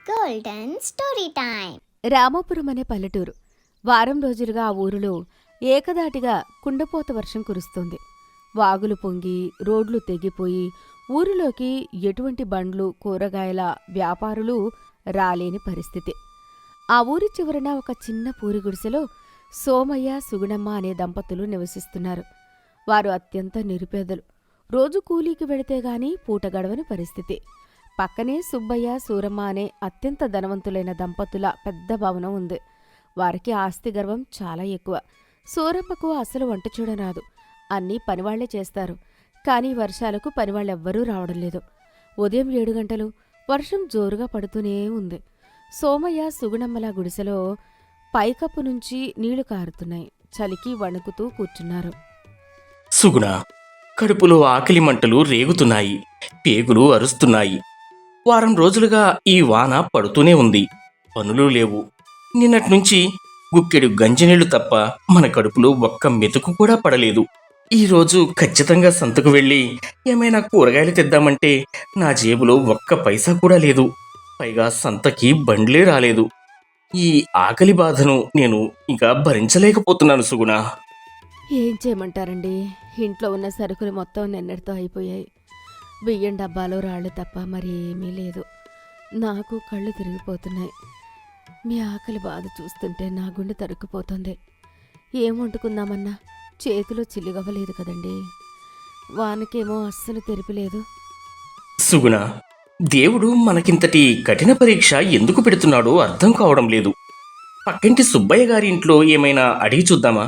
Golden story time. Ramapuram అనే పల్లెటూరు. వారం రోజులుగా ఆ ఊరిలో ఏకదాటిగా కుండపోత వర్షం కురుస్తోంది. వాగులు పొంగి రోడ్లు తెగిపోయి ఊరిలోకి ఎటువంటి బండ్లు కూరగాయల వ్యాపారులు రాలేని పరిస్థితి. ఆ ఊరి చివరన ఒక చిన్న పూరి గుడిసెలో సోమయ్య సుగుణమ్మ అనే దంపతులు నివసిస్తున్నారు. వారు అత్యంత నిరుపేదలు. రోజు కూలీకి వెళితే గాని పూట గడవని పరిస్థితి. పక్కనే సుబ్బయ్య సూరమ్మ అనే అత్యంత ధనవంతులైన దంపతుల పెద్ద భవనం ఉంది. వారికి ఆస్తి గర్వం చాలా ఎక్కువ. సూరమ్మకు అసలు వంట చూడరాదు. అన్నీ పనివాళ్లే చేస్తారు. కానీ వర్షాలకు పనివాళ్ళెవ్వరూ రావడం లేదు. ఉదయం 7 గంటలు వర్షం జోరుగా పడుతూనే ఉంది. సోమయ్య సుగుణమ్మల గుడిసెలో పైకప్పు నుంచి నీళ్లు కారుతున్నాయి. చలికి వణుకుతూ కూర్చున్నారు. సుగుణ, కడుపులో ఆకలి మంటలు రేగుతున్నాయి, పేగులు అరుస్తున్నాయి. వారం రోజులుగా ఈ వాన పడుతూనే ఉంది. పనులు లేవు. నిన్నట్నుంచి గుక్కెడు గంజినీళ్లు తప్ప మన కడుపులో ఒక్క మెతుకు కూడా పడలేదు. ఈరోజు ఖచ్చితంగా సంతకు వెళ్ళి ఏమైనా కూరగాయలు తెద్దామంటే నా జేబులో ఒక్క పైసా కూడా లేదు. పైగా సంతకి బండ్లే రాలేదు. ఈ ఆకలి బాధను నేను ఇంకా భరించలేకపోతున్నాను సుగుణ. ఏం చేయమంటారండి? ఇంట్లో ఉన్న సరుకులు మొత్తం నిన్నటితో అయిపోయాయి. బియ్యం డబ్బాలో రాళ్ళు తప్ప మరేమీ లేదు. నాకు కళ్ళు తిరిగిపోతున్నాయి. మీ ఆకలి బాధ చూస్తుంటే నా గుండె తరుక్కుపోతుంది. ఏం వండుకుందామన్నా చేతిలో చిల్లుగవ్వలేదు కదండి. వానకేమో అస్సలు తెరిపిలేదు. సుగుణ, దేవుడు మనకింతటి కఠిన పరీక్ష ఎందుకు పెడుతున్నాడో అర్థం కావడం లేదు. పక్కింటి సుబ్బయ్య గారి ఇంట్లో ఏమైనా అడిగి చూద్దామా?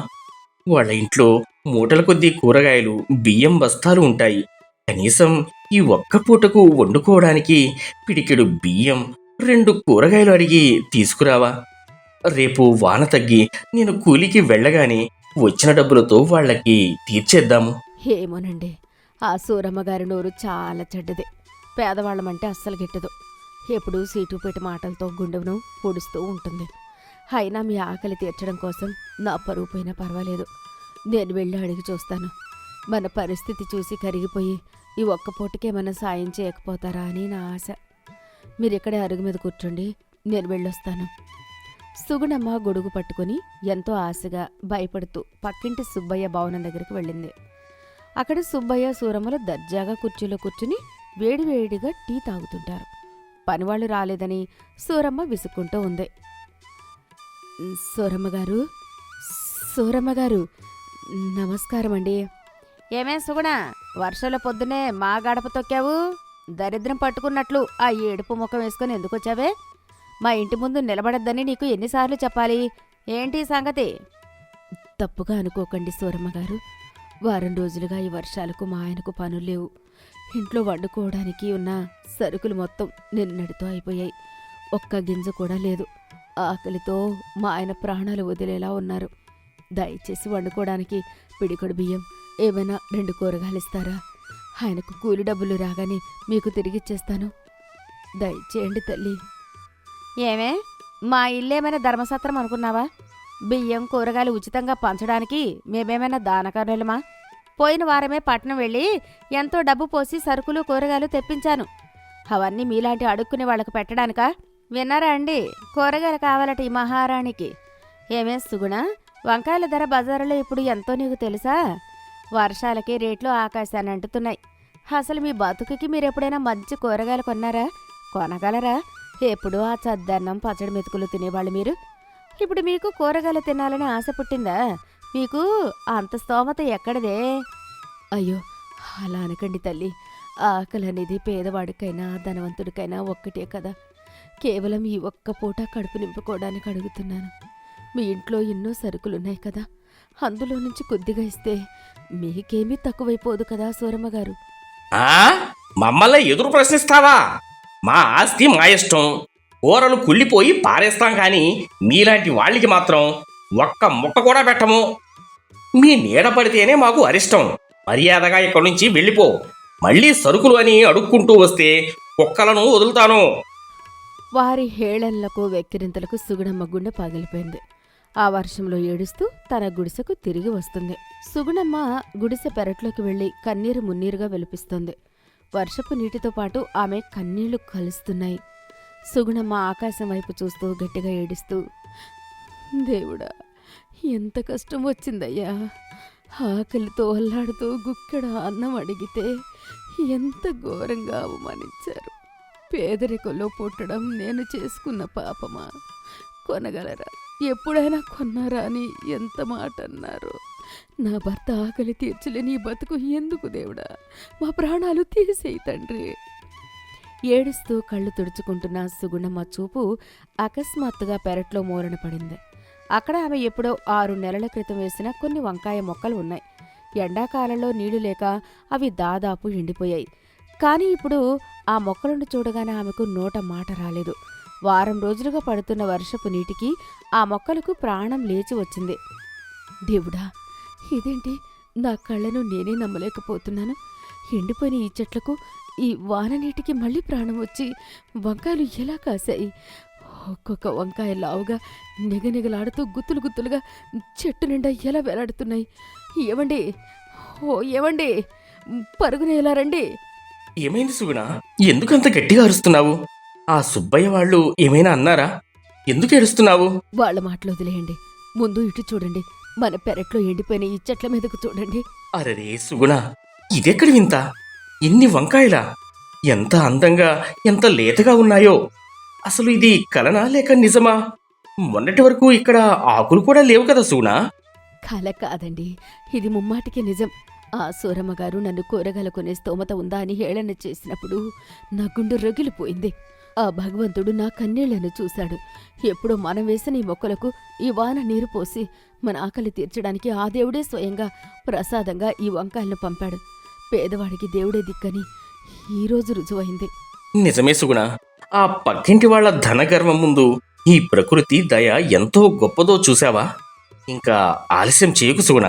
వాళ్ళ ఇంట్లో మూటల కొద్దీ కూరగాయలు, బియ్యం బస్తాలు ఉంటాయి. కనీసం ఈ ఒక్క పూటకు వండుకోవడానికి పిడికెడు బియ్యం, 2 కూరగాయలు అడిగి తీసుకురావా? రేపు వాన తగ్గి నేను కూలికి వెళ్ళగానే వచ్చిన డబ్బులతో వాళ్ళకి తీర్చేద్దాము. ఏమోనండి, ఆ సూరమ్మగారి నోరు చాలా చెడ్డది. పేదవాళ్ళమంటే అస్సలు గిట్టదు. ఎప్పుడూ సీటుపేట మాటలతో గుండెను పొడుస్తూ ఉంటుంది. అయినా మీ ఆకలి తీర్చడం కోసం నా పరువు పోయినా పర్వాలేదు. నేను వెళ్ళి అడిగి చూస్తాను. మన పరిస్థితి చూసి కరిగిపోయి ఈ ఒక్క పూటకేమైనా సాయం చేయకపోతారా అని నా ఆశ. మీరిక్కడే అరుగు మీద కూర్చోండి, నేను వెళ్ళొస్తాను. సుగుణమ్మ గొడుగు పట్టుకుని ఎంతో ఆశగా భయపడుతూ పక్కింటి సుబ్బయ్య భవనం దగ్గరికి వెళ్ళింది. అక్కడ సుబ్బయ్య సూరమ్మలు దర్జాగా కుర్చీలో కూర్చుని వేడివేడిగా టీ తాగుతుంటారు. పనివాళ్లు రాలేదని సూరమ్మ విసుక్కుంటూ ఉంది. సూరమ్మగారు, సూరమ్మగారు, నమస్కారమండి. ఏమే సుగుణ, వర్షాల పొద్దునే మా గడప తొక్కావు? దరిద్రం పట్టుకున్నట్లు ఆ ఏడుపు ముఖం వేసుకుని ఎందుకొచ్చావే? మా ఇంటి ముందు నిలబడద్దని నీకు ఎన్నిసార్లు చెప్పాలి? ఏంటి సంగతి? తప్పుగా అనుకోకండి సూరమ్మగారు. వారం రోజులుగా ఈ వర్షాలకు మా ఆయనకు పనులు లేవు. ఇంట్లో వండుకోవడానికి ఉన్న సరుకులు మొత్తం నిన్నటితో అయిపోయాయి. ఒక్క గింజ కూడా లేదు. ఆకలితో మా ఆయన ప్రాణాలు వదిలేలా ఉన్నారు. దయచేసి వండుకోవడానికి పిడికొడు బియ్యం, ఏమైనా 2 కూరగాయలు ఇస్తారా? ఆయనకు కూలి డబ్బులు రాగానే మీకు తిరిగిచ్చేస్తాను. దయచేయండి తల్లి. ఏమే, మా ఇల్లేమైనా ధర్మసత్రం అనుకున్నావా? బియ్యం కూరగాయలు ఉచితంగా పంచడానికి మేమేమైనా దానకారులమా? పోయిన వారమే పట్నం వెళ్ళి ఎంతో డబ్బు పోసి సరుకులు కూరగాయలు తెప్పించాను. అవన్నీ మీలాంటి అడుక్కునే వాళ్ళకు పెట్టడానికా? విన్నారా అండి? కూరగాయలు కావాలట ఈ మహారాణికి. ఏమే సుగుణ, వంకాయల ధర బజారులో ఇప్పుడు ఎంతో నీకు తెలుసా? వర్షాలకి రేట్లు ఆకాశాన్ని అంటుతున్నాయి. అసలు మీ బతుకుకి మీరెప్పుడైనా మంచి కూరగాయలు కొన్నారా? కొనగలరా? ఎప్పుడూ ఆ చద్దన్నం పచ్చడి మెతుకులు తినేవాళ్ళు మీరు. ఇప్పుడు మీకు కూరగాయలు తినాలని ఆశ పుట్టిందా? మీకు అంత స్తోమత ఎక్కడదే? అయ్యో, అలా అనకండి తల్లి. ఆకలి అనేది పేదవాడికైనా ధనవంతుడికైనా ఒక్కటే కదా. కేవలం ఈ ఒక్క పూట కడుపు నింపుకోవడానికి అడుగుతున్నాను. మీ ఇంట్లో ఎన్నో సరుకులున్నాయి కదా, అందులో నుంచి కొద్దిగా ఇస్తే మీకేమీ తక్కువైపోదు కదా సూరమ్మగారు. మమ్మల్ని ఎదురు ప్రశ్నిస్తావా? మా ఆస్తి మా ఇష్టం. కూరలు కుళ్ళిపోయి పారేస్తాం కానీ మీలాంటి వాళ్ళకి మాత్రం ఒక్క ముక్క కూడా పెట్టము. మీ నీడ పడితేనే మాకు అరిష్టం. మర్యాదగా ఇక్కడి నుంచి వెళ్ళిపో. మళ్ళీ సరుకులు అని అడుక్కుంటూ వస్తే కుక్కలను వదులుతాను. వారి హేళనలకు వెక్కిరింతలకు సుగుణమ్మ గుండె పగిలిపోయింది. ఆ వర్షంలో ఏడుస్తూ తన గుడిసెకు తిరిగి వస్తుంది. సుగుణమ్మ గుడిసె పెరట్లోకి వెళ్లి కన్నీరు మున్నీరుగా వెలిపిస్తోంది. వర్షపు నీటితో పాటు ఆమె కన్నీళ్లు కలుస్తున్నాయి. సుగుణమ్మ ఆకాశం వైపు చూస్తూ గట్టిగా ఏడుస్తూ, దేవుడా, ఎంత కష్టం వచ్చిందయ్యా. ఆకలితో అల్లాడుతూ గుక్కెడ అన్నం అడిగితే ఎంత ఘోరంగా అవమానించారు. పేదరికంలో పుట్టడం నేను చేసుకున్న పాపమా? కొనగలరా? ఎప్పుడైనా కొన్నారా అని ఎంత మాట అన్నారు. నా భర్త ఆకలి తీర్చలేని ఈ బతుకు ఎందుకు దేవుడా? మా ప్రాణాలు తీసేయి తండ్రి. ఏడుస్తూ కళ్ళు తుడుచుకుంటున్న సుగుణమ్మ చూపు అకస్మాత్తుగా పెరట్లో మూలన పడింది. అక్కడ ఆమె ఎప్పుడో 6 నెలల క్రితం వేసిన కొన్ని వంకాయ మొక్కలు ఉన్నాయి. ఎండాకాలంలో నీళ్లు లేక అవి దాదాపు ఎండిపోయాయి. కానీ ఇప్పుడు ఆ మొక్కలను చూడగానే ఆమెకు నోట మాట రాలేదు. వారం రోజులుగా పడుతున్న వర్షపు నీటికి ఆ మొక్కలకు ప్రాణం లేచి వచ్చింది. దేవుడా, ఇదేంటి? నా కళ్ళను నేనే నమ్మలేకపోతున్నాను. ఎండిపోయిన ఈ చెట్లకు ఈ వాన నీటికి మళ్ళీ ప్రాణం వచ్చి వంకాయలు ఎలా కాశాయి? ఒక్కొక్క వంకాయ లావుగా నిగనిగలాడుతూ గుత్తులు గుత్తులుగా చెట్టు నిండా ఎలా వేలాడుతున్నాయి. ఏవండి, ఓ ఏవండి, పరుగున ఎలా రండి. ఏమైంది సుగుణ? ఎందుకంత గట్టిగా అరుస్తున్నావు? ఆ సుబ్బయ్య వాళ్ళు ఏమైనా అన్నారా? ఎందుకు ఏడుస్తున్నావు? వాళ్ళ మాటలు వదిలేయండి. ముందు ఇటు చూడండి. మన పెరట్లో ఎండిపోయిన ఈ చెట్ల మీదకు చూడండి. అరెరే సుగుణ, ఇదెక్కడి వింత? ఇన్ని వంకాయలా? ఎంత అందంగా, ఎంత లేతగా ఉన్నాయో. అసలు ఇది కలనా లేక నిజమా? మొన్నటి వరకు ఇక్కడ ఆకులు కూడా లేవు కదా సుగుణ? కల కాదండి, ఇది ముమ్మాటికి నిజం. ఆ సూరమ్మ గారు నన్ను కూరగాయలు కొనే స్తోమత ఉందా అని హేళన చేసినప్పుడు నా గుండె రగిలిపోయింది. ఆ భగవంతుడు నా కన్నీళ్లను చూశాడు. ఎప్పుడో మనం వేసిన ఈ మొక్కలకు ఈ వాన నీరు పోసి మన ఆకలి తీర్చడానికి ఆ దేవుడే స్వయంగా ప్రసాదంగా ఈ వంకాయలను పంపాడు. పేదవాడికి దేవుడే దిక్కని ఈరోజు రుజువైంది. నిజమే సుగుణ. ఆ పక్కింటి వాళ్ళ ధనగర్వం ముందు ఈ ప్రకృతి దయ ఎంతో గొప్పదో చూశావా? ఇంకా ఆలస్యం చేయకు సుగుణ.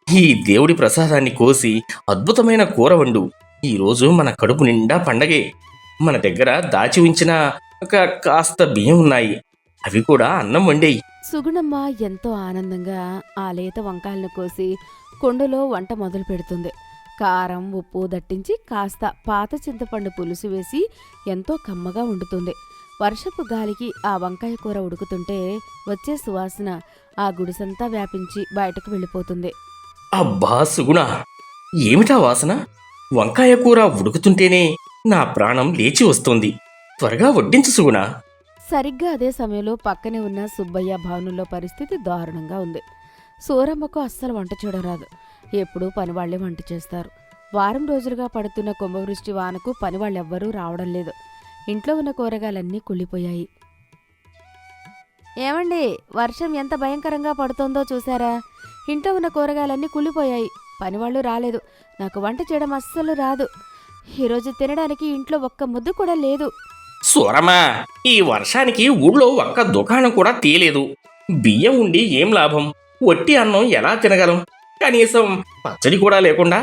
ఈ దేవుడి ప్రసాదాన్ని కోసి అద్భుతమైన కూర వండు. ఈరోజు మన కడుపు నిండా పండగే. మన దగ్గర దాచి ఉంచిన కాస్త బియ్యం ఉన్నాయి, అవి కూడా అన్నం వండేయి. సుగుణమ్మ ఎంతో ఆనందంగా ఆ లేత వంకాయలను కోసి కొండలో వంట మొదలు పెడుతుంది. కారం, ఉప్పు దట్టించి కాస్త పాత చింతపండు పులుసు వేసి ఎంతో కమ్మగా వండుతుంది. వర్షపు గాలికి ఆ వంకాయ కూర ఉడుకుతుంటే వచ్చే సువాసన ఆ గుడిసంతా వ్యాపించి బయటకు వెళ్ళిపోతుంది. అబ్బా సుగుణ, ఏమిటా వాసన? వంకాయ కూర ఉడుకుతుంటేనే నా ప్రాణం లేచి వస్తోంది. త్వరగా వడ్డించు సుగుణ. సరిగ్గా అదే సమయంలో పక్కనే ఉన్న సుబ్బయ్య భవనంలో పరిస్థితి దారుణంగా ఉంది. సూరమ్మకు అస్సలు వంట చేయడం రాదు. ఎప్పుడూ పనివాళ్లే వంట చేస్తారు. వారం రోజులుగా పడుతున్న కుంభవృష్టి వానకు పనివాళ్ళెవ్వరూ రావడం లేదు. ఇంట్లో ఉన్న కూరగాయలన్నీ కుళ్ళిపోయాయి. ఏమండి, వర్షం ఎంత భయంకరంగా పడుతోందో చూసారా? ఇంట్లో ఉన్న కూరగాయలన్నీ కుళ్ళిపోయాయి. పనివాళ్ళు రాలేదు. నాకు వంట చేయడం అస్సలు రాదు. ఈరోజు తినడానికి ఇంట్లో ఒక్క ముద్ద కూడా లేదు. సూరమ్మా, ఈ వర్షానికి ఊళ్ళో ఒక్క దుకాణం కూడా తీయలేదు. బియ్యం ఉండి ఏం లాభం? వట్టి అన్నం ఎలా తినగలం? కనీసం పచ్చడి కూడా లేకుండా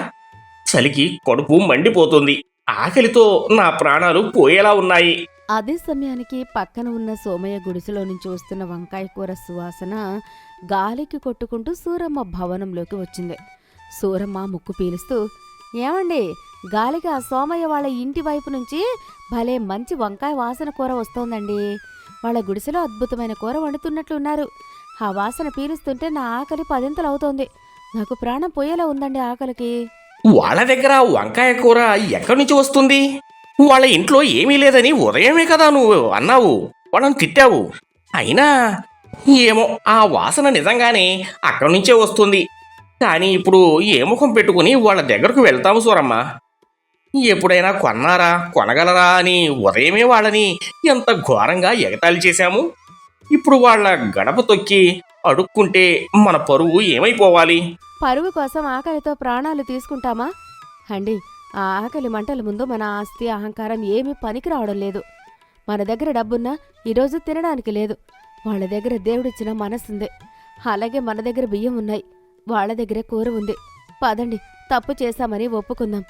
చలికి కడుపు మండిపోతుంది. ఆకలితో నా ప్రాణాలు పోయేలా ఉన్నాయి. అదే సమయానికి పక్కన ఉన్న సోమయ్య గుడిసెలో నుంచి వస్తున్న వంకాయ కూర సువాసన గాలికి కొట్టుకుంటూ సూరమ్మ భవనంలోకి వచ్చింది. సూరమ్మ ముక్కు పీలుస్తూ, ఏమండి, గాలికి ఆ సోమయ్య వాళ్ళ ఇంటి వైపు నుంచి భలే మంచి వంకాయ వాసన కూర వస్తోందండి. వాళ్ళ గుడిసెలో అద్భుతమైన కూర వండుతున్నట్లున్నారు. ఆ వాసన పీలుస్తుంటే నా ఆకలి 10 అవుతోంది. నాకు ప్రాణం పోయేలా ఉందండి ఆకలికి. వాళ్ళ దగ్గర వంకాయ కూర ఎక్కడి నుంచి వస్తుంది? వాళ్ళ ఇంట్లో ఏమీ లేదని ఉదయమే కదా నువ్వు అన్నావు. వాళ్ళని తిట్టావు. అయినా ఏమో, ఆ వాసన నిజంగానే అక్కడి నుంచే వస్తుంది. కానీ ఇప్పుడు ఏ ముఖం పెట్టుకుని వాళ్ళ దగ్గరకు వెళ్తాము సూరమ్మ? ఎప్పుడైనా కొన్నారా, కొనగలరా అని ఉదయమే వాళ్ళని ఎంత ఘోరంగా ఎగతాళి చేశాము. ఇప్పుడు వాళ్ళ గడప తొక్కి అడుక్కుంటే మన పరువు ఏమైపోవాలి? పరువు కోసం ఆకలితో ప్రాణాలు తీసుకుంటామా అండి? ఆ ఆకలి మంటల ముందు మన ఆస్తి, అహంకారం ఏమీ పనికి రావడం లేదు. మన దగ్గర డబ్బున్నా ఈరోజు తినడానికి లేదు. వాళ్ళ దగ్గర దేవుడిచ్చిన మనసుంది. అలాగే మన దగ్గర బియ్యం ఉన్నాయి. వాళ్ళ దగ్గర కూర ఉంది. పదండి, తప్పు చేశామని ఒప్పుకుందాం.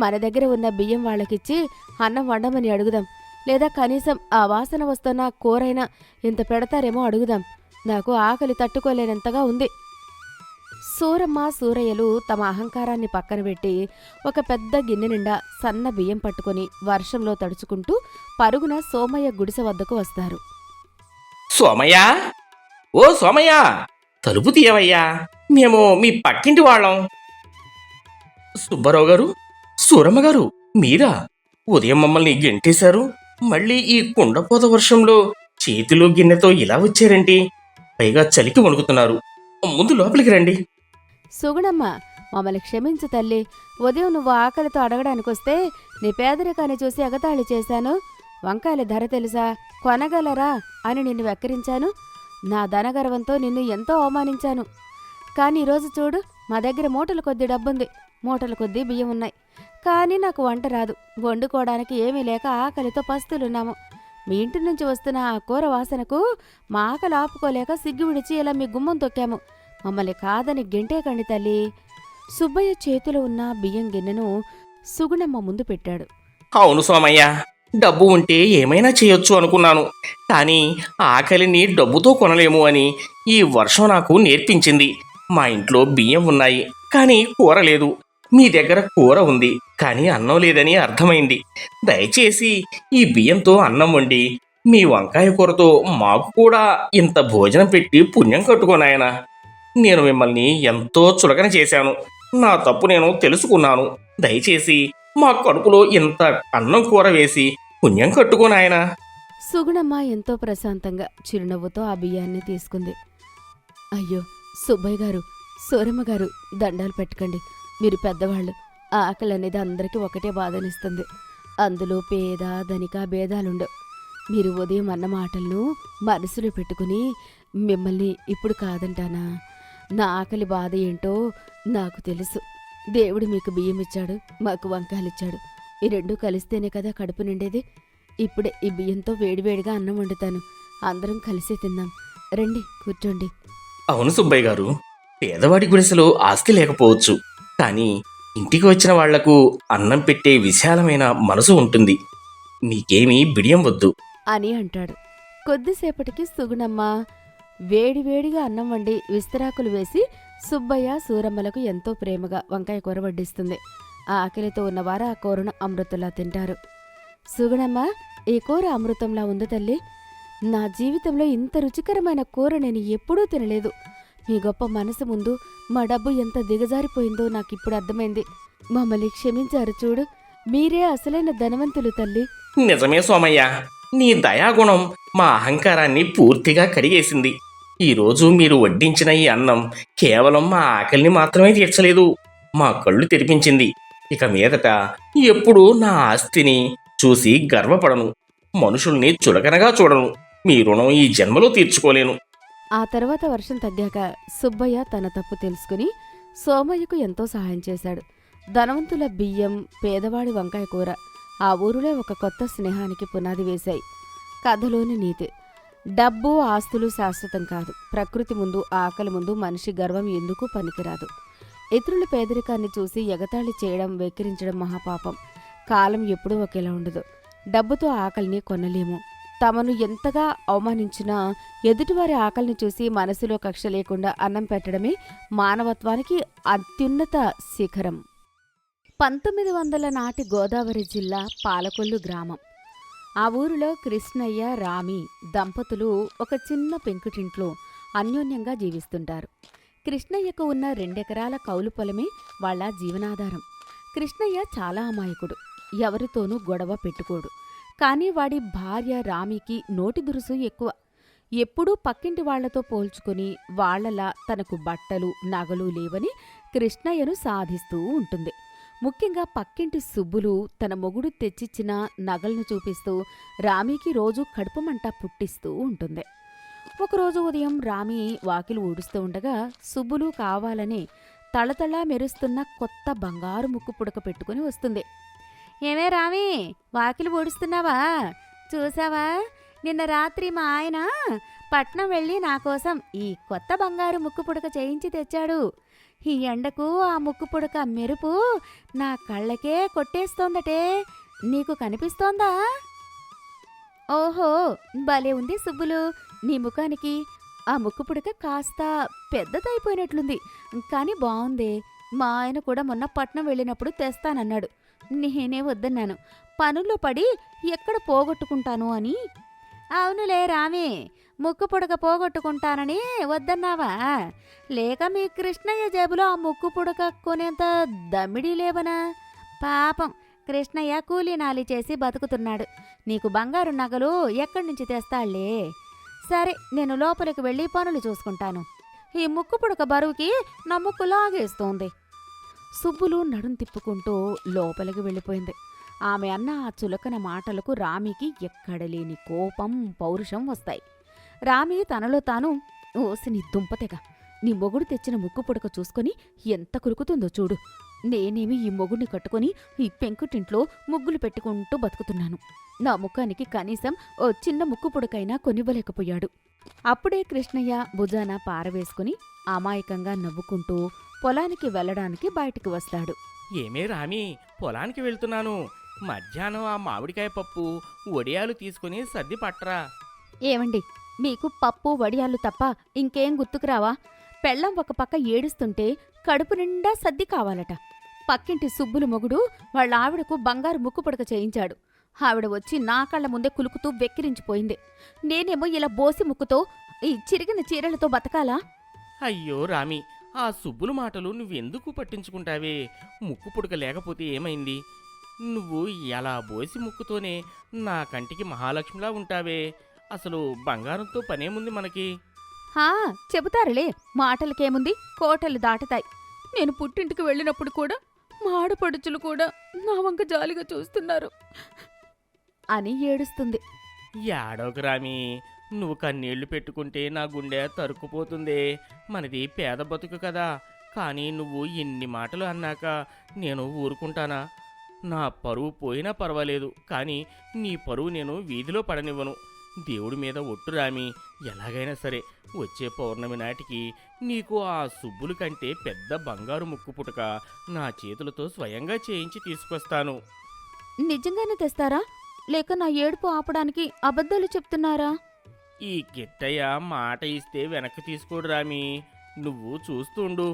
మన దగ్గర ఉన్న బియ్యం వాళ్ళకిచ్చి అన్నం వండమని అడుగుదాం. లేదా కనీసం ఆ వాసన వస్తున్న కూరైనా ఇంత పెడతారేమో అడుగుదాం. నాకు ఆకలి తట్టుకోలేనంతగా ఉంది. సూరమ్మ సూరయ్యలు తమ అహంకారాన్ని పక్కన పెట్టి ఒక పెద్ద గిన్నె నిండా సన్న బియ్యం పట్టుకొని వర్షంలో తడుచుకుంటూ పరుగున సోమయ్య గుడిసె వద్దకు వస్తారు. సోమయ్య, ఓ సోమయ్య, తలుపు తీయవయ్యా, మేము మీ పక్కింటి వాళ్ళం. సుబ్బారావు గారు, సూరమ్మ గారు, మీరా? ఉదయం మమ్మల్ని గెంటేశారు, మళ్ళీ ఈ కుండపోత వర్షంలో చేతిలో గిన్నెతో ఇలా వచ్చారేంటి? పైగా చలికి వణుకుతున్నారు. ముందు లోపలికి రండి. సుగుణమ్మ, మమ్మల్ని క్షమించు తల్లి. ఉదయం నువ్వు ఆకలితో అడగడానికొస్తే నీ పేదరికాన్ని చూసి ఎగతాళి చేశాను. వంకాయల ధర తెలుసా, కొనగలరా అని నిన్ను వెక్కిరించాను. నా ధనగర్వంతో నిన్ను ఎంతో అవమానించాను. కానీ ఈరోజు చూడు, మా దగ్గర మూటల కొద్దీ డబ్బుంది, మూటల కొద్దీ బియ్యం ఉన్నాయి. కానీ నాకు వంట రాదు, వండుకోవడానికి ఏమీ లేక ఆకలితో పస్తులున్నాము. మీ ఇంటి నుంచి వస్తున్న ఆ కూర వాసనకు మా ఆకలి ఆపుకోలేక సిగ్గు విడిచి ఇలా మీ గుమ్మం తొక్కాము. మమ్మల్ని కాదని గెంటేకండి తల్లి. సుబ్బయ్య చేతిలో ఉన్న బియ్యం గిన్నెను సుగుణమ్మ ముందు పెట్టాడు. అవును సోమయ్య, డబ్బు ఉంటే ఏమైనా చేయొచ్చు అనుకున్నాను. కానీ ఆకలిని డబ్బుతో కొనలేము అని ఈ వర్షం నాకు నేర్పించింది. మా ఇంట్లో బియ్యం ఉన్నాయి, కానీ కూర లేదు. మీ దగ్గర కూర ఉంది, కానీ అన్నం లేదని అర్థమైంది. దయచేసి ఈ బియ్యంతో అన్నం వండి మీ వంకాయ కూరతో మాకు కూడా ఇంత భోజనం పెట్టి పుణ్యం కట్టుకోనాయనా. నేను మిమ్మల్ని ఎంతో చులకన చేశాను. నా తప్పు నేను తెలుసుకున్నాను. దయచేసి మా కడుపులో ఇంత అన్నం కూర వేసి పుణ్యం కట్టుకోనాయనా. సుగుణమ్మ ఎంతో ప్రశాంతంగా చిరునవ్వుతో ఆ బియ్యాన్ని తీసుకుంది. అయ్యో సుబ్బయ్య గారు, సూరమ్మ గారు, దండాలు పెట్టుకండి. మీరు పెద్దవాళ్ళు. ఆకలి అనేది అందరికీ ఒకటే బాధనిస్తుంది. అందులో పేద ధనిక భేదాలుండవు. మీరు ఉదయం అన్న మాటలను మనసులో పెట్టుకుని మిమ్మల్ని ఇప్పుడు కాదంటానా? నా ఆకలి బాధ ఏంటో నాకు తెలుసు. దేవుడు మీకు బియ్యం ఇచ్చాడు, మాకు వంకాయలిచ్చాడు. ఈ రెండూ కలిస్తేనే కదా కడుపు నిండేది. ఇప్పుడే ఈ బియ్యంతో వేడివేడిగా అన్నం వండుతాను. అందరం కలిసి తిందాం. రండి, కూర్చోండి. అవును సుబ్బయ్య గారు, పేదవాడి గుడిసెలో ఆస్తి లేకపోవచ్చు, కానీ ఇంటికి వచ్చిన వాళ్లకు అన్నం పెట్టే విశాలమైన మనసు ఉంటుంది. మీకేమీ బిడియం వద్దు అని అంటాడు. కొద్దిసేపటికి సుగుణమ్మ వేడివేడిగా అన్నం వండి విస్తరాకులు వేసి సుబ్బయ్య సూరమ్మలకు ఎంతో ప్రేమగా వంకాయ కూర వడ్డిస్తుంది. ఆ ఆకలితో ఉన్నవారు ఆ కూరను అమృతంలా తింటారు. సుగుణమ్మ, ఈ కూర అమృతంలా ఉంది తల్లి. నా జీవితంలో ఇంత రుచికరమైన కూర నేను ఎప్పుడూ తినలేదు. మీ గొప్ప మనసు ముందు మా డబ్బు ఎంత దిగజారిపోయిందో నాకిప్పుడు అర్థమైంది. మమ్మల్ని క్షమించారు చూడు. మీరే అసలైన ధనవంతులు తల్లి. నిజమే సోమయ్య, నీ దయాగుణం మా అహంకారాన్ని పూర్తిగా కడిగేసింది. ఈరోజు మీరు వడ్డించిన ఈ అన్నం కేవలం మా ఆకలిని మాత్రమే తీర్చలేదు, మా కళ్ళు తెరిపించింది. ఇక మీదట ఎప్పుడూ నా ఆస్తిని చూసి గర్వపడను, మనుషుల్ని చులకనగా చూడను. మీ రుణం ఈ జన్మలో తీర్చుకోలేను. ఆ తర్వాత వర్షం తగ్గాక సుబ్బయ్య తన తప్పు తెలుసుకుని సోమయ్యకు ఎంతో సహాయం చేశాడు. ధనవంతుల బియ్యం, పేదవాడి వంకాయ కూర ఆ ఊరిలో ఒక కొత్త స్నేహానికి పునాది వేశాయి. కథలోని నీతి: డబ్బు ఆస్తులు శాశ్వతం కాదు. ప్రకృతి ముందు, ఆకలి ముందు మనిషి గర్వం ఎందుకు పనికిరాదు. ఇతరుల పేదరికాన్ని చూసి ఎగతాళి చేయడం, వెక్కిరించడం మహాపాపం. కాలం ఎప్పుడూ ఒకేలా ఉండదు. డబ్బుతో ఆకలిని కొనలేము. తమను ఎంతగా అవమానించినా ఎదుటివారి ఆకలిని చూసి మనసులో కక్ష లేకుండా అన్నం పెట్టడమే మానవత్వానికి అత్యున్నత శిఖరం. 1900 నాటి గోదావరి జిల్లా పాలకొల్లు గ్రామం. ఆ ఊరిలో కృష్ణయ్య, రామి దంపతులు ఒక చిన్న పెంకుటింట్లో అన్యోన్యంగా జీవిస్తుంటారు. కృష్ణయ్యకు ఉన్న 2 ఎకరాల కౌలు పొలమే వాళ్ల జీవనాధారం. కృష్ణయ్య చాలా అమాయకుడు, ఎవరితోనూ గొడవ పెట్టుకోడు. కానీ వాడి భార్య రామికి నోటి దురుసు ఎక్కువ. ఎప్పుడూ పక్కింటి వాళ్లతో పోల్చుకుని వాళ్లలా తనకు బట్టలు, నగలు లేవని కృష్ణయ్యను సాధిస్తూ ఉంటుంది. ముఖ్యంగా పక్కింటి సుబ్బులు తన మొగుడు తెచ్చిచ్చిన నగలను చూపిస్తూ రామికి రోజు కడుపుమంట పుట్టిస్తూ ఉంటుంది. ఒకరోజు ఉదయం రామి వాకిలు ఊడుస్తూ ఉండగా సుబ్బులు కావాలని తళతళా మెరుస్తున్న కొత్త బంగారు ముక్కు పుడక పెట్టుకుని వస్తుంది. ఏమే రామి, వాకిలు ఊడుస్తున్నావా? చూసావా, నిన్న రాత్రి మా ఆయన పట్నం వెళ్ళి నాకోసం ఈ కొత్త బంగారు ముక్కు పుడక చేయించి తెచ్చాడు. ఈ ఎండకు ఆ ముక్కు పుడక మెరుపు నా కళ్ళకే కొట్టేస్తోందటే, నీకు కనిపిస్తోందా? ఓహో, భలే ఉంది సుబ్బులు నీ ముఖానికి. ఆ ముక్కు పుడక కాస్త పెద్దదైపోయినట్లుంది, కానీ బావుందే. మా ఆయన కూడా మొన్న పట్నం వెళ్ళినప్పుడు తెస్తానన్నాడు. నేనే వద్దన్నాను. పనుల్లో పడి ఎక్కడ పోగొట్టుకుంటాను అని. అవునులే రామే, ముక్కు పుడక పోగొట్టుకుంటానని వద్దన్నావా? లేక మీ కృష్ణయ్య జేబులో ఆ ముక్కు పుడక కొనేంత దమ్మిడీ లేవనా? పాపం కృష్ణయ్య కూలీనాలి చేసి బతుకుతున్నాడు. నీకు బంగారు నగలు ఎక్కడి నుంచి తెస్తాళ్లే? సరే, నేను లోపలికి వెళ్ళి పనులు చూసుకుంటాను. ఈ ముక్కు పుడక బరువుకి నా ముక్కు లాగేస్తోంది. సుబ్బులు నడుం తిప్పుకుంటూ లోపలికి వెళ్ళిపోయింది. ఆమె అన్న ఆ చులకన మాటలకు రామికి ఎక్కడలేని కోపం, పౌరుషం వస్తాయి. రామి తనలో తాను, ఓసిని దుంపతెగ, నీ మొగుడు తెచ్చిన ముక్కు పుడక చూసుకొని ఎంత కురుకుతుందో చూడు. నేనేమి ఈ మొగుడిని కట్టుకొని ఈ పెంకుటింట్లో ముగ్గులు పెట్టుకుంటూ బతుకుతున్నాను. నా ముఖానికి కనీసం ఓ చిన్న ముక్కు పుడకైనా కొనివ్వలేకపోయాడు. అప్పుడే కృష్ణయ్య భుజాన పారవేసుకుని అమాయకంగా నవ్వుకుంటూ పొలానికి వెళ్లడానికి బయటికి వస్తాడు. ఏమే రామి, పొలానికి వెళ్తున్నాను. మధ్యాహ్నం ఆ మామిడికాయ పప్పు, వడియాలు తీసుకుని సర్ది పట్టరా. ఏవండి, మీకు పప్పు వడియాలు తప్ప ఇంకేం గుర్తుకురావా? పెళ్ళం ఒక పక్క ఏడుస్తుంటే కడుపు నిండా సద్ది కావాలట. పక్కింటి సుబ్బులు మొగుడు వాళ్ళ ఆవిడకు బంగారు ముక్కు పుడక చేయించాడు. ఆవిడ వచ్చి నా కళ్ళ ముందే కులుకుతూ వెక్కిరించిపోయింది. నేనేమో ఇలా బోసి ముక్కుతో ఈ చిరిగిన చీరలతో బతకాలా? అయ్యో రామి, ఆ సుబ్బులు మాటలు నువ్వెందుకు పట్టించుకుంటావే? ముక్కు పుడక లేకపోతే ఏమైంది? నువ్వు ఎలా బోసి ముక్కుతోనే నా కంటికి మహాలక్ష్మిలా ఉంటావే. అసలు బంగారంతో పనేముంది మనకి? హా, చెబుతారులే, మాటలకేముంది, కోటలు దాటుతాయి. నేను పుట్టింటికి వెళ్ళినప్పుడు కూడా మా ఆడపడుచులు కూడా నా వంక జాలిగా చూస్తున్నారు అని ఏడుస్తుంది. యాడోకు రామి, నువ్వు కన్నీళ్లు పెట్టుకుంటే నా గుండె తరుక్కుపోతుందే. మనది పేద బతుకు కదా. కానీ నువ్వు ఇన్ని మాటలు అన్నాక నేను ఊరుకుంటానా? నా పరువు పోయినా పర్వాలేదు, కానీ నీ పరువు నేను వీధిలో పడనివ్వను. దేవుడి మీద ఒట్టు రామి, ఎలాగైనా సరే వచ్చే పౌర్ణమి నాటికి నీకు ఆ సుబ్బులు కంటే పెద్ద బంగారు ముక్కు పుటక నా చేతులతో స్వయంగా చేయించి తీసుకొస్తాను. నిజంగానే తెస్తారా? లేక నా ఏడుపు ఆపడానికి అబద్ధాలు చెప్తున్నారా? ఈ కిట్టయ్య మాట ఇస్తే వెనక్కి తీసుకోడు రామి, నువ్వు చూస్తుండు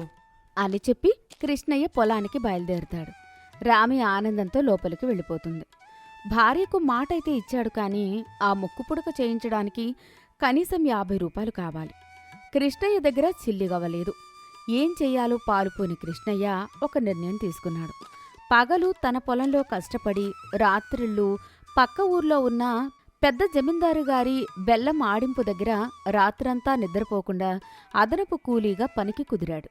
అని చెప్పి కృష్ణయ్య పొలానికి బయలుదేరుతాడు. రామి ఆనందంతో లోపలికి వెళ్ళిపోతుంది. భార్యకు మాటైతే ఇచ్చాడు, కానీ ఆ ముక్కు పుడక చేయించడానికి కనీసం 50 రూపాయలు కావాలి. కృష్ణయ్య దగ్గర చిల్లిగవ్వలేదు. ఏం చెయ్యాలో పాలుపోని కృష్ణయ్య ఒక నిర్ణయం తీసుకున్నాడు. పగలు తన పొలంలో కష్టపడి రాత్రిళ్ళు పక్క ఊర్లో ఉన్న పెద్ద జమీందారు గారి బెల్లం ఆడింపు దగ్గర రాత్రంతా నిద్రపోకుండా అదనపు కూలీగా పనికి కుదిరాడు.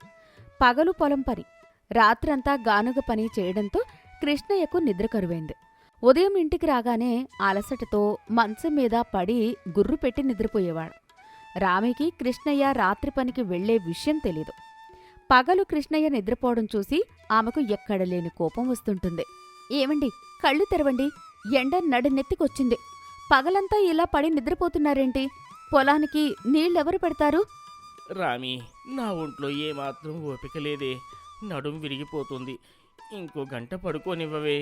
పగలు పొలం పని, రాత్రంతా గానుగ పని చేయడంతో కృష్ణయ్యకు నిద్ర కరువైంది. ఉదయం ఇంటికి రాగానే అలసటతో మంచం మీద పడి గుర్రు పెట్టి నిద్రపోయేవాడు. రామికి కృష్ణయ్య రాత్రి పనికి వెళ్లే విషయం తెలీదు. పగలు కృష్ణయ్య నిద్రపోవడం చూసి ఆమెకు ఎక్కడలేని కోపం వస్తుంటుంది. ఏమండి, కళ్ళు తెరవండి, ఎండ నడినెత్తికొచ్చింది. పగలంతా ఇలా పడి నిద్రపోతున్నారేంటి? పొలానికి నీళ్ళెవరు పెడతారు? రామి, నా ఒంట్లో ఏమాత్రం ఓపిక లేదే. నడుం విరిగిపోతుంది. ఇంకో గంట పడుకోనివ్వవే.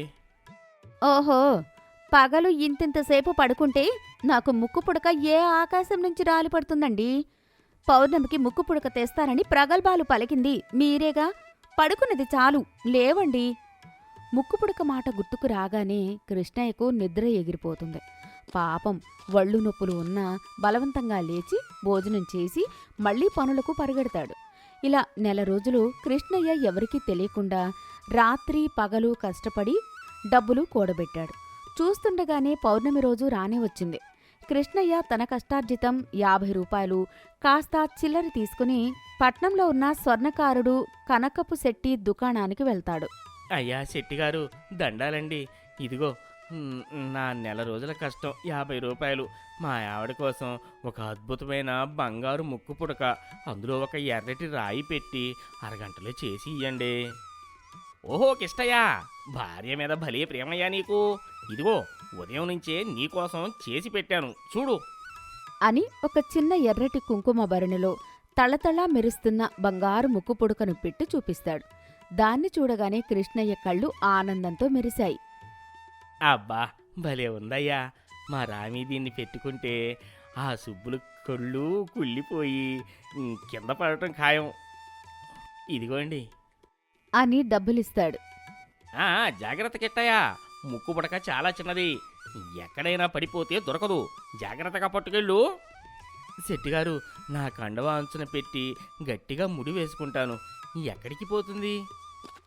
ఓహో, పగలు ఇంతింతసేపు పడుకుంటే నాకు ముక్కు పుడక ఏ ఆకాశం నుంచి రాలిపడుతుందండి? పౌర్ణమికి ముక్కు పుడక తెస్తానని ప్రగల్భాలు పలికింది మీరేగా. పడుకున్నది చాలు, లేవండి. ముక్కు పుడక మాట గుర్తుకు రాగానే కృష్ణయ్యకు నిద్ర ఎగిరిపోతుంది. పాపం, వళ్ళు నొప్పులు ఉన్నా బలవంతంగా లేచి భోజనం చేసి మళ్లీ పనులకు పరిగెడతాడు. ఇలా నెల రోజులు కృష్ణయ్య ఎవరికీ తెలియకుండా రాత్రి పగలు కష్టపడి డబ్బులు కూడబెట్టాడు. చూస్తుండగానే పౌర్ణమి రోజు రానే వచ్చింది. కృష్ణయ్య తన కష్టార్జితం 50 రూపాయలు కాస్త చిల్లర తీసుకుని పట్నంలో ఉన్న స్వర్ణకారుడు కనకపు శెట్టి దుకాణానికి వెళ్తాడు. అయ్యా శెట్టిగారు, దండాలండి. ఇదిగో నా నెల రోజుల కష్టం 50 రూపాయలు. మా ఆవిడ కోసం ఒక అద్భుతమైన బంగారు ముక్కు పుడక, అందులో ఒక ఎర్రటి రాయి పెట్టి అరగంటలో చేసి ఇయ్యండి. ఓహో కిష్టయ్య, భార్య మీద భలే ప్రేమయ్యా నీకు. ఇదిగో ఉదయం నుంచే నీకోసం చేసి పెట్టాను, చూడు అని ఒక చిన్న ఎర్రటి కుంకుమ భరణిలో తళతళా మెరుస్తున్న బంగారు ముక్కు పుడకను పెట్టి చూపిస్తాడు. దాన్ని చూడగానే కృష్ణయ్య కళ్ళు ఆనందంతో మెరిశాయి. అబ్బా, భలే ఉందయ్యా. మా రామి దీన్ని పెట్టుకుంటే ఆ సుబ్బులు కళ్ళు కుళ్ళిపోయి కింద పడటం ఖాయం. ఇదిగోండి. అని డబ్బులిస్తాడు. జాగ్రత్త కిట్టయ్యా, ముక్కు పుడక చాలా చిన్నది, ఎక్కడైనా పడిపోతే దొరకదు, జాగ్రత్తగా పట్టుకెళ్ళు. శెట్టిగారు, నా కండవ అంచున పెట్టి గట్టిగా ముడి వేసుకుంటాను, ఎక్కడికి పోతుంది?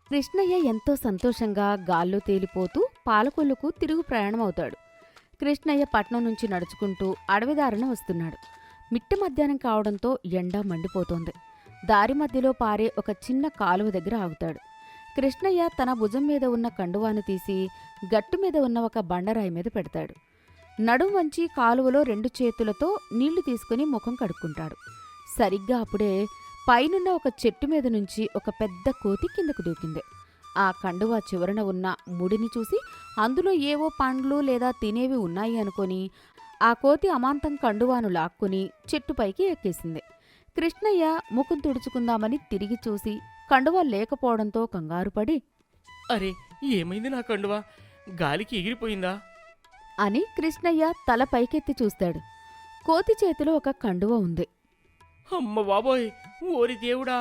కృష్ణయ్య ఎంతో సంతోషంగా గాల్లో తేలిపోతూ పాలకొల్లుకు తిరుగు ప్రయాణం అవుతాడు. కృష్ణయ్య పట్నం నుంచి నడుచుకుంటూ అడవిదారున వస్తున్నాడు. మిట్ట మధ్యాహ్నం కావడంతో ఎండ మండిపోతోంది. దారి మధ్యలో పారే ఒక చిన్న కాలువ దగ్గర ఆగుతాడు. కృష్ణయ్య తన భుజం మీద ఉన్న కండువాను తీసి గట్టు మీద ఉన్న ఒక బండరాయి మీద పెడతాడు. నడుం వంచి కాలువలో 2 చేతులతో నీళ్లు తీసుకుని ముఖం కడుక్కుంటాడు. సరిగ్గా అప్పుడే పైనున్న ఒక చెట్టు మీద నుంచి ఒక పెద్ద కోతి కిందకు దూకింది. ఆ కండువా చివరన ఉన్న ముడిని చూసి అందులో ఏవో పండ్లు లేదా తినేవి ఉన్నాయి అనుకొని ఆ కోతి అమాంతం కండువాను లాక్కుని చెట్టుపైకి ఎక్కేసింది. కృష్ణయ్య ముఖం తుడుచుకుందామని తిరిగి చూసి కండువా లేకపోవడంతో కంగారుపడి, అరే, ఏమైంది నా కండువా? గాలికి ఎగిరిపోయిందా? అని కృష్ణయ్య తల పైకెత్తి చూస్తాడు. కోతి చేతిలో ఒక కండువ ఉంది. అమ్మ బాబోయ్, ఓరి దేవుడా,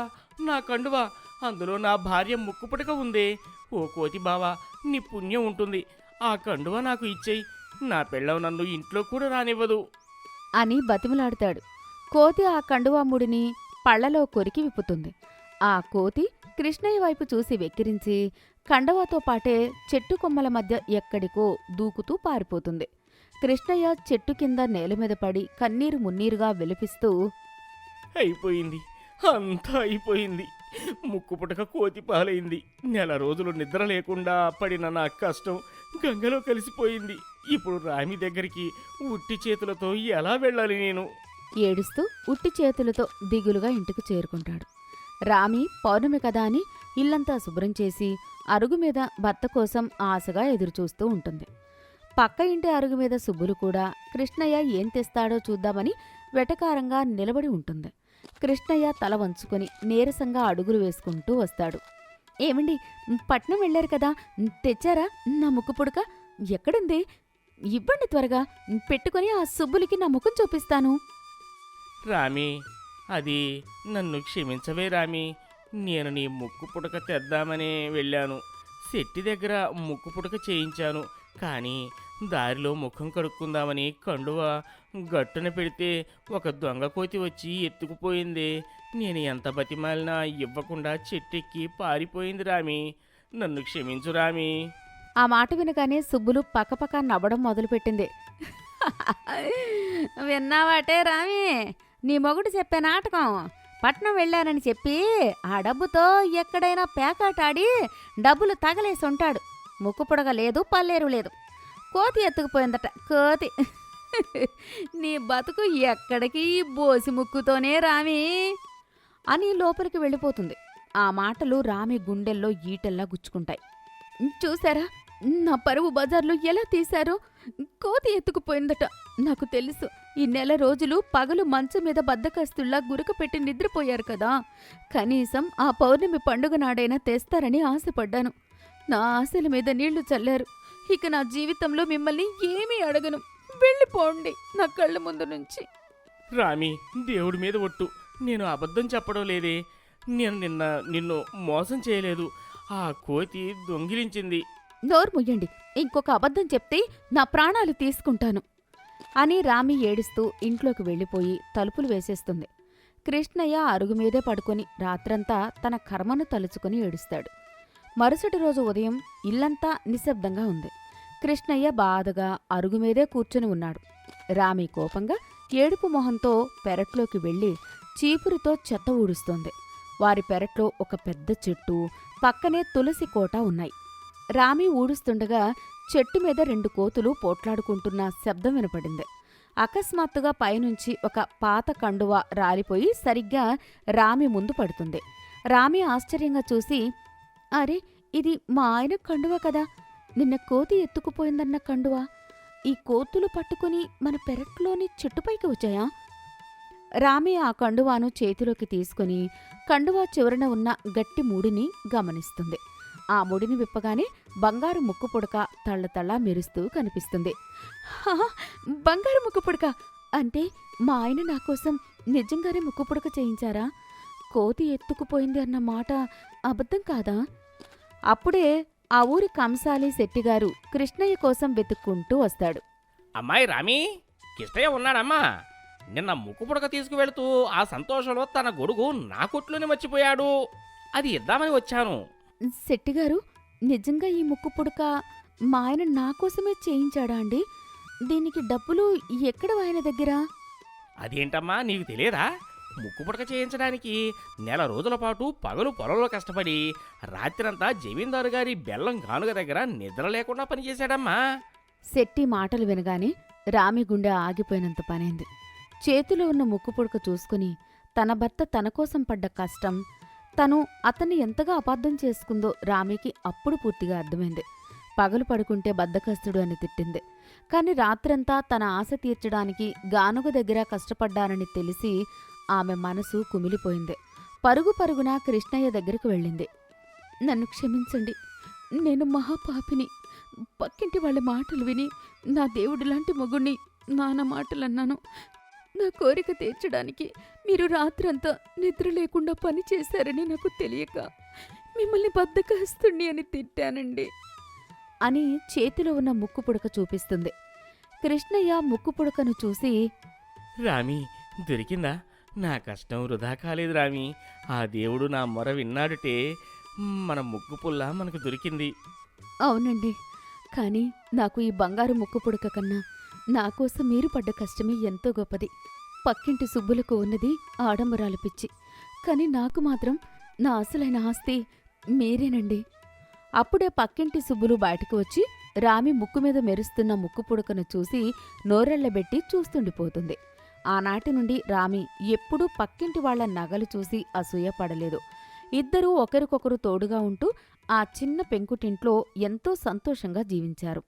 నా కండువా, అందులో నా భార్య ముక్కుపుటక ఉందే. ఓ కోతి బావా, నీ పుణ్యం ఉంటుంది, ఆ కండువా నాకు ఇచ్చేయి, నా పెళ్ళం నన్ను ఇంట్లో కూడా రానివ్వదు అని బతిమలాడతాడు. కోతి ఆ కండువా ముడిని పళ్లలో కొరికి విప్పుతుంది. ఆ కోతి కృష్ణయ్య వైపు చూసి వెక్కిరించి కండవాతో పాటే చెట్టు కొమ్మల మధ్య ఎక్కడికో దూకుతూ పారిపోతుంది. కృష్ణయ్య చెట్టు కింద నేలమీద పడి కన్నీరు మున్నీరుగా విలపిస్తూ, అయిపోయింది, అంతా అయిపోయింది, ముక్కుపుటక కోతి పాలైంది, నెల రోజులు నిద్ర లేకుండా పడిన నా కష్టం గంగలో కలిసిపోయింది. ఇప్పుడు రామి దగ్గరికి ఉట్టి చేతులతో ఎలా వెళ్ళాలి నేను? ఏడుస్తూ ఉట్టి చేతులతో దిగులుగా ఇంటికి చేరుకుంటాడు. రామి పౌర్ణమి కదా అని ఇల్లంతా శుభ్రం చేసి అరుగు మీద భర్త కోసం ఆశగా ఎదురుచూస్తూ ఉంటుంది. పక్క ఇంటి అరుగు మీద సుబ్బులు కూడా కృష్ణయ్య ఏం తెస్తాడో చూద్దామని వెటకారంగా నిలబడి ఉంటుంది. కృష్ణయ్య తల వంచుకొని నీరసంగా అడుగులు వేసుకుంటూ వస్తాడు. ఏమండి, పట్నం వెళ్ళారు కదా, తెచ్చారా నా ముక్కు పుడక? ఎక్కడుంది? ఇవ్వండి త్వరగా, పెట్టుకుని ఆ సుబ్బులకి నా ముఖం చూపిస్తాను. రామి, అది నన్ను క్షమించవే రామి, నేను నీ ముక్కు పుడక తెద్దామని వెళ్ళాను, శెట్టి దగ్గర ముక్కు పుడక చేయించాను, కానీ దారిలో ముఖం కడుక్కుందామని కండువ గట్టున పెడితే ఒక దొంగ కోతి వచ్చి ఎత్తుకుపోయింది. నేను ఎంత బతిమాలినా ఇవ్వకుండా చెట్టెక్కి పారిపోయింది రామి, నన్ను క్షమించు రామి. ఆ మాట వినగానే సుబ్బులు పక్కపక్క నవ్వడం మొదలుపెట్టింది. విన్నావాటే రామి, నీ మొగుడు చెప్పే నాటకం. పట్నం వెళ్ళానని చెప్పి ఆ డబ్బుతో ఎక్కడైనా పేకాటాడి డబ్బులు తగలేసి ఉంటాడు. ముక్కు పొడగ లేదు, పల్లేరు లేదు, కోతి ఎత్తుకుపోయిందట కోతి. నీ బతుకు ఎక్కడికి ఈ బోసి ముక్కుతోనే రామి అని లోపలికి వెళ్ళిపోతుంది. ఆ మాటలు రామి గుండెల్లో ఈటెల్లా గుచ్చుకుంటాయి. చూసారా నా పరువు బజార్లో ఎలా తీశారో? కోతి ఎత్తుకుపోయిందట. నాకు తెలుసు, ఈ నెల రోజులు పగలు మంచం మీద బద్దకస్తుల్లా గురక పెట్టి నిద్రపోయారు కదా, కనీసం ఆ పౌర్ణమి పండుగ నాడైనా తెస్తారని ఆశపడ్డాను. నా ఆశల మీద నీళ్లు చల్లారు. ఇక నా జీవితంలో మిమ్మల్ని ఏమీ అడగను, వెళ్ళిపోండి నా కళ్ళ ముందు నుంచి. రామి, దేవుడి మీద ఒట్టు, నేను అబద్ధం చెప్పడం లేదే, నేను నిన్ను మోసం చేయలేదు, ఆ కోతి దొంగిలించింది. నోరు ముయ్యండి, ఇంకొక అబద్ధం చెప్తే నా ప్రాణాలు తీసుకుంటాను అని రామి ఏడుస్తూ ఇంట్లోకి వెళ్ళిపోయి తలుపులు వేసేస్తుంది. కృష్ణయ్య అరుగు మీదే పడుకొని రాత్రంతా తన కర్మను తలుచుకుని ఏడుస్తాడు. మరుసటి రోజు ఉదయం ఇల్లంతా నిశ్శబ్దంగా ఉంది. కృష్ణయ్య బాధగా అరుగు మీదే కూర్చుని ఉన్నాడు. రామి కోపంగా ఏడుపు మొహంతో పెరట్లోకి వెళ్ళి చీపురుతో చెత్త ఊడుస్తోంది. వారి పెరట్లో ఒక పెద్ద చెట్టు, పక్కనే తులసి కోట ఉన్నాయి. రామి ఊడుస్తుండగా చెట్టు మీద 2 కోతులు పోట్లాడుకుంటున్న శబ్దం వినపడింది. అకస్మాత్తుగా పైనుంచి ఒక పాత కండువ రాలిపోయి సరిగ్గా రామి ముందు పడుతుంది. రామి ఆశ్చర్యంగా చూసి, అరే, ఇది మా ఆయన కండువ కదా, నిన్న కోతి ఎత్తుకుపోయిందన్న కండువ. ఈ కోతులు పట్టుకుని మన పెరట్లోని చెట్టుపైకి వచ్చాయా? రామి ఆ కండువాను చేతిలోకి తీసుకుని కండువా చివరన ఉన్న గట్టి ముడిని గమనిస్తుంది. ఆ ముడిని విప్పగానే బంగారు ముక్కు పుడక తళ్ళతళ్ళా మెరుస్తూ కనిపిస్తుంది. బంగారు ముక్కు పుడక అంటే మా ఆయన నా కోసం నిజంగానే ముక్కు పుడక చేయించారా? కోతి ఎత్తుకుపోయింది అన్న మాట అబద్ధం కాదా? అప్పుడే ఆ ఊరి కంసాలి శెట్టిగారు కృష్ణయ్య కోసం వెతుక్కుంటూ వస్తాడు. అమ్మాయి రామి, కిష్టయ్య ఉన్నాడమ్మా. నిన్న ముక్కు పుడక తీసుకువెళుతూ ఆ సంతోషంలో తన గొడుగు నా కొట్లోనే మర్చిపోయాడు. అది ఇద్దామని వచ్చాను. శెట్టిగారు, నిజంగా ఈ ముక్కు పుడక మా ఆయన నా కోసమే చేయించాడా అండి? దీనికి డబ్బులు ఎక్కడ ఆయన దగ్గర? అదేంటమ్మా, నీకు తెలియదా? ముక్కు పుడక చేయించడానికి నెల రోజుల పాటు పగలు పొలంలో కష్టపడి రాత్రంతా జమీందారు గారి బెల్లం గానుగ దగ్గర నిద్ర లేకుండా పనిచేశాడమ్మా. శెట్టి మాటలు వినగానే రామి గుండె ఆగిపోయినంత పనైంది. చేతిలో ఉన్న ముక్కు పుడక చూసుకుని తన భర్త తన కోసం పడ్డ కష్టం, తను అతన్ని ఎంతగా అపార్థం చేసుకుందో రామికి అప్పుడు పూర్తిగా అర్థమైంది. పగలు పడుకుంటే బద్ధకస్తుడు అని తిట్టింది. కాని రాత్రంతా తన ఆశ తీర్చడానికి గానుగ దగ్గర కష్టపడ్డానని తెలిసి ఆమె మనసు కుమిలిపోయింది. పరుగు పరుగున కృష్ణయ్య దగ్గరకు వెళ్ళింది. నన్ను క్షమించండి, నేను మహాపాపిని. పక్కింటి వాళ్ళ మాటలు విని నా దేవుడిలాంటి మొగుణ్ణి నాన్న మాటలన్నాను. నా కోరిక తీర్చడానికి మీరు రాత్రంతా నిద్ర లేకుండా పని చేశారని నాకు తెలియక మిమ్మల్ని బద్ధకస్తుణ్ణి అని తిట్టానండి అని చేతిలో ఉన్న ముక్కు పుడక చూపిస్తుంది. కృష్ణయ్య ముక్కు పుడకను చూసి, రామి, దొరికిందా? నా కష్టం వృధా కాలేదు రామి. ఆ దేవుడు నా మొర విన్నాడుటే మన ముక్కు పుల్ల మనకు దొరికింది. అవునండి, కానీ నాకు ఈ బంగారు ముక్కు పుడక కన్నా నాకోసం మీరు పడ్డ కష్టమే ఎంతో గొప్పది. పక్కింటి సుబ్బులకు ఉన్నది ఆడంబరాలు పిచ్చి, కాని నాకు మాత్రం నా అసలైన ఆస్తి మీరేనండి. అప్పుడే పక్కింటి సుబ్బులు బయటకు వచ్చి రామి ముక్కు మీద మెరుస్తున్న ముక్కు పుడకను చూసి నోరెళ్లబెట్టి చూస్తుండిపోతుంది. ఆనాటి నుండి రామి ఎప్పుడూ పక్కింటి వాళ్ల నగలు చూసి అసూయపడలేదు. ఇద్దరూ ఒకరికొకరు తోడుగా ఉంటూ ఆ చిన్న పెంకుటింట్లో ఎంతో సంతోషంగా జీవించారు.